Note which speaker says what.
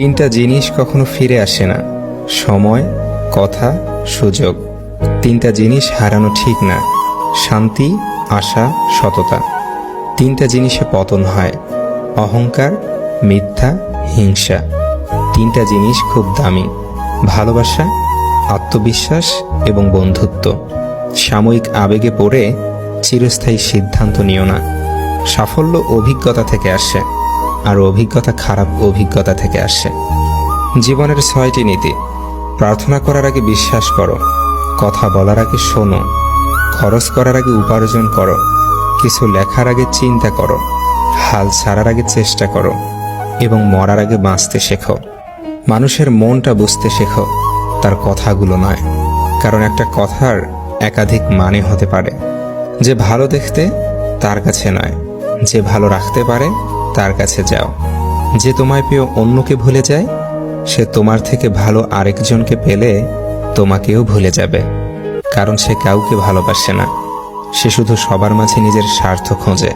Speaker 1: তিনটা জিনিস কখনো ফিরে আসে না: সময়, কথা, সুযোগ। তিনটা জিনিস হারানো ঠিক না: শান্তি, আশা, সততা। তিনটা জিনিসে পতন হয়: অহংকার, মিথ্যা, হিংসা। তিনটা জিনিস খুব দামি: ভালোবাসা, আত্মবিশ্বাস এবং বন্ধুত্ব। সাময়িক আবেগে পড়ে চিরস্থায়ী সিদ্ধান্ত নিও না। সাফল্য অভিজ্ঞতা থেকে আসে, আর অভিজ্ঞতা খারাপ অভিজ্ঞতা থেকে আসে। জীবনের 6টি নীতি: প্রার্থনা করার আগে বিশ্বাস করো, কথা বলার আগে শোনো, খরচ করার আগে উপার্জন করো, কিছু লেখার আগে চিন্তা করো, হাল ছাড়ার আগে চেষ্টা করো এবং মরার আগে বাঁচতে শেখো। মানুষের মনটা বুঝতে শেখো, তার কথাগুলো নয়। কারণ একটা কথার একাধিক মানে হতে পারে। যে ভালো দেখতে তার কাছে নয়, যে ভালো রাখতে পারে তার কাছে যাও। যে তোমায় পেয়ে অন্যকে ভুলে যায়, সে তোমার থেকে ভালো আরেকজনকে পেলে তোমাকেও ভুলে যাবে। কারণ সে কাউকে ভালোবাসে না, সে শুধু সবার মাঝে নিজের স্বার্থ খোঁজে।